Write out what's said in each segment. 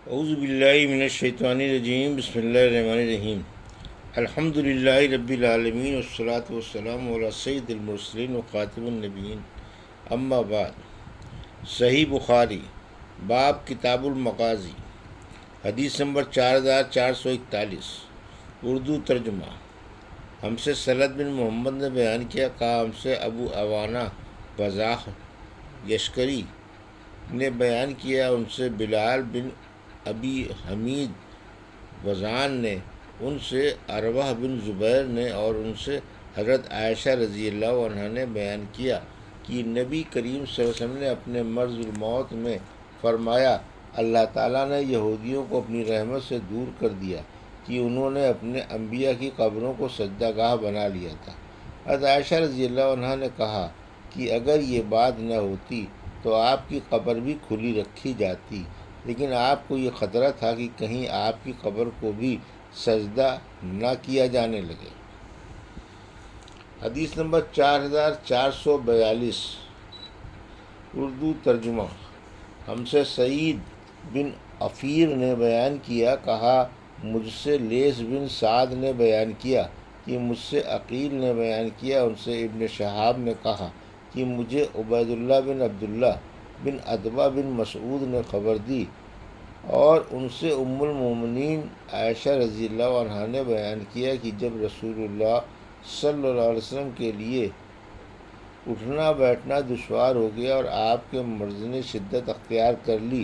اعوذ باللہ من الشیطان الرجیم، بسم اللہ الرحمن الرحیم۔ الحمد للہ رب العالمین والصلاة والسلام علی سید المرسلین وخاتم النبیین، اما بعد۔ صحیح بخاری، باب کتاب المغازی، حدیث نمبر 4441، اردو ترجمہ۔ ہم سے سلط بن محمد نے بیان کیا، کہا ہم سے ابو عوانہ بزاخ یشکری نے بیان کیا، ان سے بلال بن ابی حمید وزان نے، ان سے اروح بن زبیر نے، اور ان سے حضرت عائشہ رضی اللہ عنہا نے بیان کیا کہ نبی کریم صلی اللہ علیہ وسلم نے اپنے مرض الموت میں فرمایا، اللہ تعالیٰ نے یہودیوں کو اپنی رحمت سے دور کر دیا کہ انہوں نے اپنے انبیاء کی قبروں کو سجدہ گاہ بنا لیا تھا۔ حضرت عائشہ رضی اللہ عنہا نے کہا کہ اگر یہ بات نہ ہوتی تو آپ کی قبر بھی کھلی رکھی جاتی، لیکن آپ کو یہ خطرہ تھا کہ کہیں آپ کی قبر کو بھی سجدہ نہ کیا جانے لگے۔ حدیث نمبر 4442، اردو ترجمہ۔ ہم سے سعید بن عفیر نے بیان کیا، کہا مجھ سے لیث بن سعد نے بیان کیا کہ مجھ سے عقیل نے بیان کیا، ان سے ابن شہاب نے کہا کہ مجھے عبید اللہ بن عبداللہ بن عتبہ بن مسعود نے خبر دی، اور ان سے ام المومنین عائشہ رضی اللہ عنہا نے بیان کیا کہ جب رسول اللہ صلی اللہ علیہ وسلم کے لیے اٹھنا بیٹھنا دشوار ہو گیا اور آپ کے مرض نے شدت اختیار کر لی،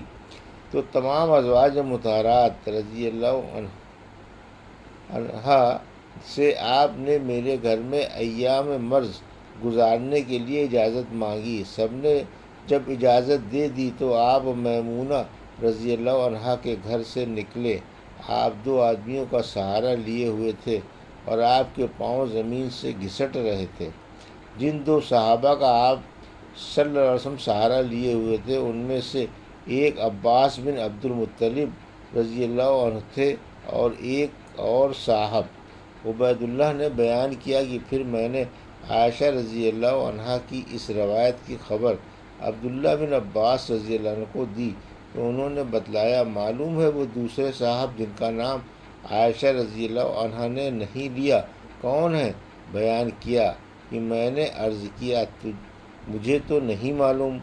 تو تمام ازواج مطہرات رضی اللہ عنہا سے آپ نے میرے گھر میں ایام مرض گزارنے کے لیے اجازت مانگی۔ سب نے جب اجازت دے دی تو آپ میمونہ رضی اللہ عنہا کے گھر سے نکلے۔ آپ دو آدمیوں کا سہارا لیے ہوئے تھے اور آپ کے پاؤں زمین سے گھسٹ رہے تھے۔ جن دو صحابہ کا آپ صلی اللہ علیہ وسلم سہارا لیے ہوئے تھے، ان میں سے ایک عباس بن عبد المطلب رضی اللہ عنہ تھے اور ایک اور صاحب عبید اللہ نے بیان کیا کہ پھر میں نے عائشہ رضی اللہ عنہا کی اس روایت کی خبر عبداللہ بن عباس رضی اللہ عنہ کو دی، تو انہوں نے بتلایا، معلوم ہے وہ دوسرے صاحب جن کا نام عائشہ رضی اللہ عنہا نے نہیں لیا کون ہے؟ بیان کیا کہ میں نے عرض کیا مجھے تو نہیں معلوم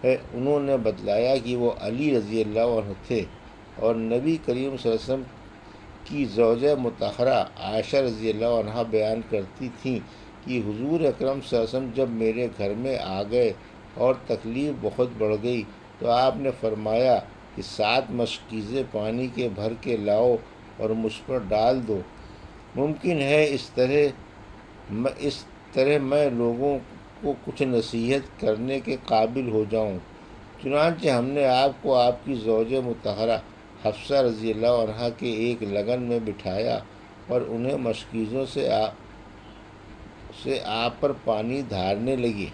ہے۔ انہوں نے بتلایا کہ وہ علی رضی اللہ عنہ تھے، اور نبی کریم صلی اللہ علیہ وسلم کی زوجہ مطہرہ عائشہ رضی اللہ عنہا بیان کرتی تھیں کہ حضور اکرم صلی اللہ علیہ وسلم جب میرے گھر میں آ گئے اور تکلیف بہت بڑھ گئی تو آپ نے فرمایا کہ 7 مشکیزیں پانی کے بھر کے لاؤ اور مجھ پر ڈال دو، ممکن ہے اس طرح میں لوگوں کو کچھ نصیحت کرنے کے قابل ہو جاؤں۔ چنانچہ ہم نے آپ کو آپ کی زوجہ مطہرہ حفصہ رضی اللہ عنہا کے ایک لگن میں بٹھایا اور انہیں مشکیزوں سے آپ پر پانی دھارنے لگے۔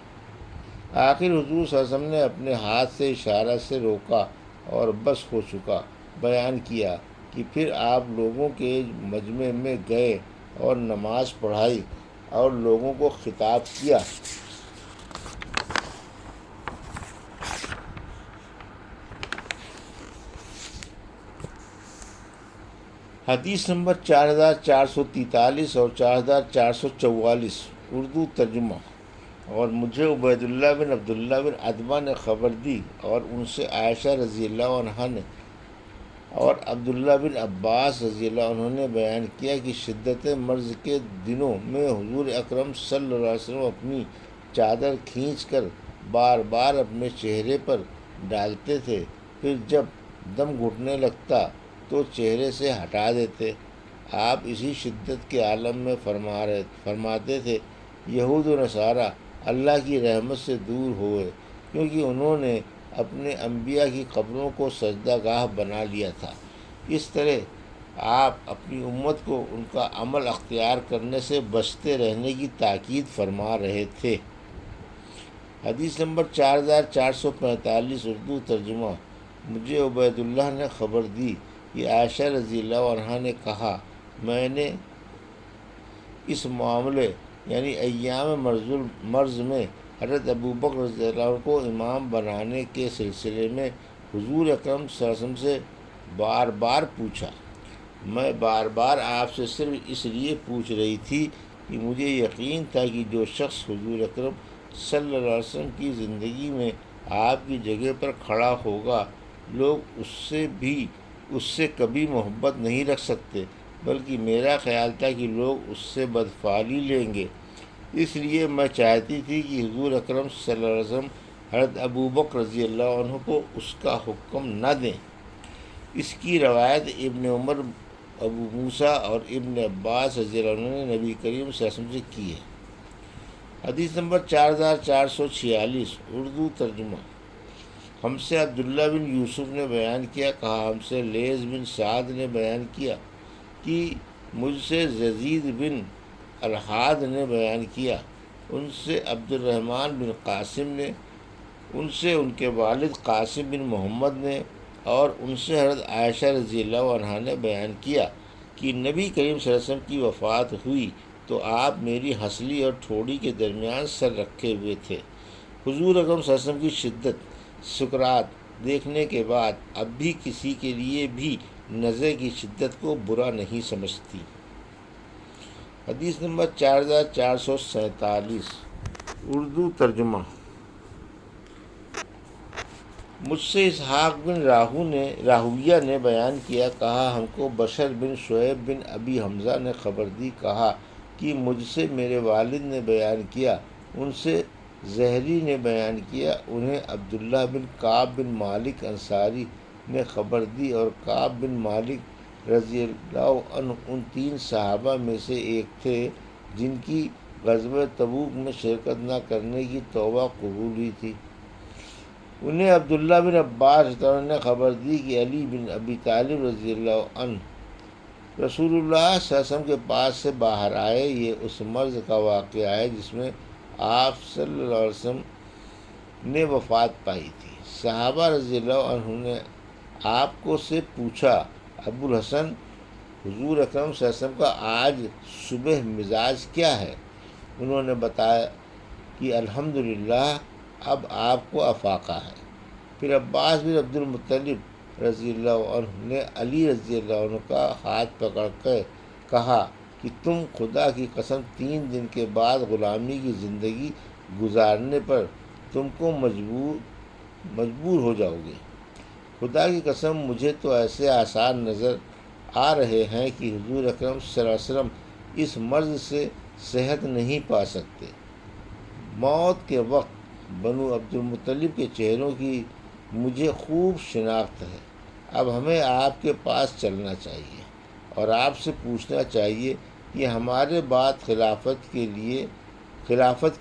آخر حضور صلی اللہ علیہ وسلم نے اپنے ہاتھ سے اشارہ سے روکا اور بس ہو چکا۔ بیان کیا کہ پھر آپ لوگوں کے مجمع میں گئے اور نماز پڑھائی اور لوگوں کو خطاب کیا۔ حدیث نمبر 4443 اور 4444، اردو ترجمہ۔ اور مجھے عبید اللہ بن عبداللہ بن عتبہ نے خبر دی، اور ان سے عائشہ رضی اللہ عنہا نے اور عبداللہ بن عباس رضی اللہ عنہ نے بیان کیا کہ شدت مرض کے دنوں میں حضور اکرم صلی اللہ علیہ وسلم اپنی چادر کھینچ کر بار بار اپنے چہرے پر ڈالتے تھے، پھر جب دم گھٹنے لگتا تو چہرے سے ہٹا دیتے۔ آپ اسی شدت کے عالم میں فرماتے تھے، یہود و نصارہ اللہ کی رحمت سے دور ہوئے، کیونکہ انہوں نے اپنے انبیاء کی قبروں کو سجدہ گاہ بنا لیا تھا۔ اس طرح آپ اپنی امت کو ان کا عمل اختیار کرنے سے بچتے رہنے کی تاکید فرما رہے تھے۔ حدیث نمبر 4445، اردو ترجمہ۔ مجھے عبید اللہ نے خبر دی کہ عائشہ رضی اللہ عنہا نے کہا، میں نے اس معاملے یعنی ایام مرض میں حضرت ابوبکر رضی اللہ عنہ کو امام بنانے کے سلسلے میں حضور اکرم صلی اللہ علیہ وسلم سے بار بار پوچھا۔ میں بار بار آپ سے صرف اس لیے پوچھ رہی تھی کہ مجھے یقین تھا کہ جو شخص حضور اکرم صلی اللہ علیہ وسلم کی زندگی میں آپ کی جگہ پر کھڑا ہوگا، لوگ اس سے کبھی محبت نہیں رکھ سکتے، بلکہ میرا خیال تھا کہ لوگ اس سے بدفعلی لیں گے۔ اس لیے میں چاہتی تھی کہ حضور اکرم صلی اللہ علیہ وسلم حضرت ابوبکر رضی اللہ عنہ کو اس کا حکم نہ دیں۔ اس کی روایت ابن عمر، ابو موسیٰ اور ابن عباس رضی اللہ عنہ نے نبی کریم صلی اللہ علیہ وسلم سے کی ہے۔ حدیث نمبر 4446، اردو ترجمہ۔ ہم سے عبداللہ بن یوسف نے بیان کیا، کہا ہم سے لیث بن سعد نے بیان کیا کہ مجھ سے یزید بن الحاد نے بیان کیا، ان سے عبد الرحمن بن قاسم نے، ان سے ان کے والد قاسم بن محمد نے، اور ان سے حضرت عائشہ رضی اللہ عنہا نے بیان کیا کہ نبی کریم صلی اللہ علیہ وسلم کی وفات ہوئی تو آپ میری ہنسلی اور ٹھوڑی کے درمیان سر رکھے ہوئے تھے۔ حضور اکرم صلی اللہ علیہ وسلم کی شدت سکرات دیکھنے کے بعد اب بھی کسی کے لیے بھی نزع کی شدت کو برا نہیں سمجھتی۔ حدیث نمبر 4447، اردو ترجمہ۔ مجھ سے اسحاق بن راہویہ نے بیان کیا، کہا ہم کو بشر بن شعیب بن ابی حمزہ نے خبر دی، کہا کہ مجھ سے میرے والد نے بیان کیا، ان سے زہری نے بیان کیا، انہیں عبداللہ بن کعب بن مالک انصاری نے خبر دی، اور کعب بن مالک رضی اللہ عنہ ان 3 صحابہ میں سے ایک تھے جن کی غزوہ تبوک میں شرکت نہ کرنے کی توبہ قبول ہوئی تھی۔ انہیں عبداللہ بن عباس رضی اللہ عنہ نے خبر دی کہ علی بن ابی طالب رضی اللہ عنہ رسول اللہ صلی اللہ علیہ وسلم کے پاس سے باہر آئے۔ یہ اس مرض کا واقعہ ہے جس میں آپ صلی اللہ علیہ وسلم نے وفات پائی تھی۔ صحابہ رضی اللہ عنہ نے آپ کو سے پوچھا، ابو الحسن، حضور اکرم صلی اللہ علیہ وسلم کا آج صبح مزاج کیا ہے؟ انہوں نے بتایا کہ الحمدللہ اب آپ کو افاقہ ہے۔ پھر عباس بن عبد المطلب رضی اللہ عنہ نے علی رضی اللہ عنہ کا ہاتھ پکڑ کر کہا کہ تم خدا کی قسم 3 دن کے بعد غلامی کی زندگی گزارنے پر تم کو مجبور ہو جاؤ گے۔ خدا کی قسم مجھے تو ایسے آثار نظر آ رہے ہیں کہ حضور اکرم صلی اللہ علیہ وسلم اس مرض سے صحت نہیں پا سکتے۔ موت کے وقت بنو عبد المطلب کے چہروں کی مجھے خوب شناخت ہے۔ اب ہمیں آپ کے پاس چلنا چاہیے اور آپ سے پوچھنا چاہیے کہ ہمارے بعد خلافت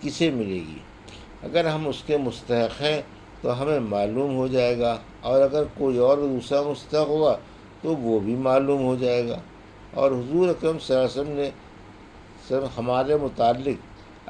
کسے ملے گی۔ اگر ہم اس کے مستحق ہیں تو ہمیں معلوم ہو جائے گا، اور اگر کوئی اور دوسرا مستحق ہوگا تو وہ بھی معلوم ہو جائے گا۔ اور حضور اکرم صلی اللہ علیہ وسلم نے ہمارے متعلق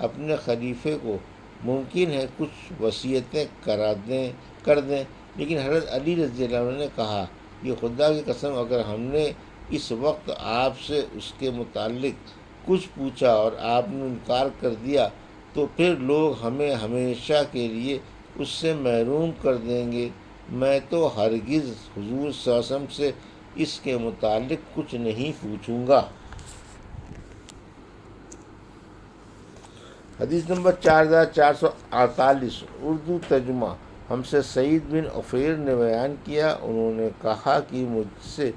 اپنے خلیفے کو ممکن ہے کچھ وصیتیں کر دیں، لیکن حضرت علی رضی اللہ عنہ نے کہا کہ خدا کی قسم اگر ہم نے اس وقت آپ سے اس کے متعلق کچھ پوچھا اور آپ نے انکار کر دیا تو پھر لوگ ہمیں ہمیشہ کے لیے اس سے محروم کر دیں گے۔ میں تو ہرگز حضور صلی اللہ علیہ وسلم سے اس کے متعلق کچھ نہیں پوچھوں گا۔ حدیث نمبر 4448، اردو ترجمہ۔ ہم سے سعید بن عفیر نے بیان کیا، انہوں نے کہا کہ مجھ سے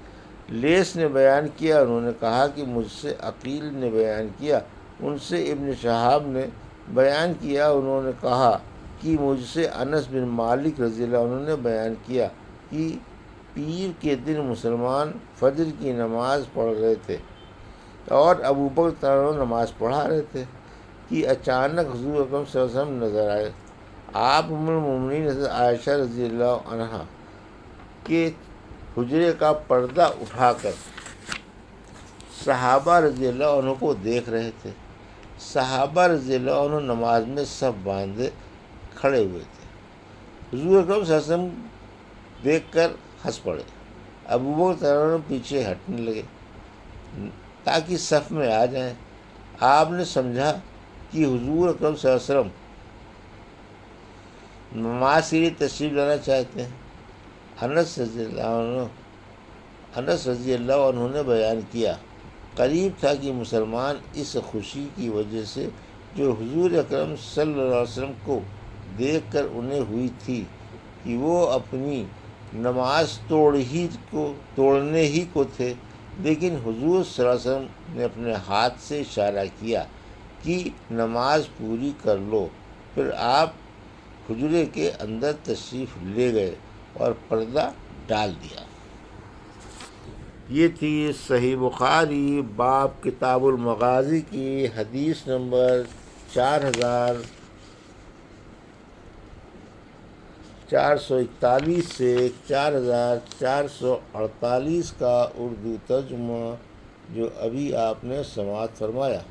لیث نے بیان کیا، انہوں نے کہا کہ مجھ سے عقیل نے بیان کیا، ان سے ابن شہاب نے بیان کیا، انہوں نے کہا کہ مجھ سے انس بن مالک رضی اللہ عنہ نے بیان کیا کہ پیر کے دن مسلمان فجر کی نماز پڑھ رہے تھے اور ابوبکر نماز پڑھا رہے تھے کہ اچانک حضور اکرم صلی اللہ علیہ وسلم نظر آئے۔ آپ ام المومنین حضرت عائشہ رضی اللہ عنہا کے حجرے کا پردہ اٹھا کر صحابہ رضی اللہ عنہ کو دیکھ رہے تھے۔ صحابہ رضی اللہ عنہ نماز میں صف باندھے کھڑے ہوئے تھے۔ حضور اکرم صلی اللہ علیہ وسلم دیکھ کر ہنس پڑے۔ ابوبکر پیچھے ہٹنے لگے تاکہ صف میں آ جائیں۔ آپ نے سمجھا کہ حضور اکرم صلی اللہ علیہ وسلم نماز کے لیے تشریف لانا چاہتے ہیں۔ انس رضی اللہ عنہ انس رضی اللہ عنہ نے بیان کیا، قریب تھا کہ مسلمان اس خوشی کی وجہ سے جو حضور اکرم صلی اللہ علیہ وسلم کو دیکھ کر انہیں ہوئی تھی کہ وہ اپنی نماز توڑنے ہی کو تھے، لیکن حضور صلی اللہ علیہ وسلم نے اپنے ہاتھ سے اشارہ کیا کہ نماز پوری کر لو۔ پھر آپ حجرے کے اندر تشریف لے گئے اور پردہ ڈال دیا۔ یہ تھی صحیح بخاری باب کتاب المغازی کی حدیث نمبر 4441 سے 4448 کا اردو ترجمہ جو ابھی آپ نے سماعت فرمایا۔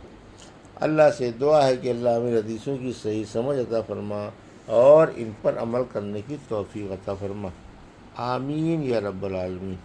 اللہ سے دعا ہے کہ اللہ ہمیں حدیثوں کی صحیح سمجھ عطا فرما اور ان پر عمل کرنے کی توفیق عطا فرما، آمین یا رب العالمین۔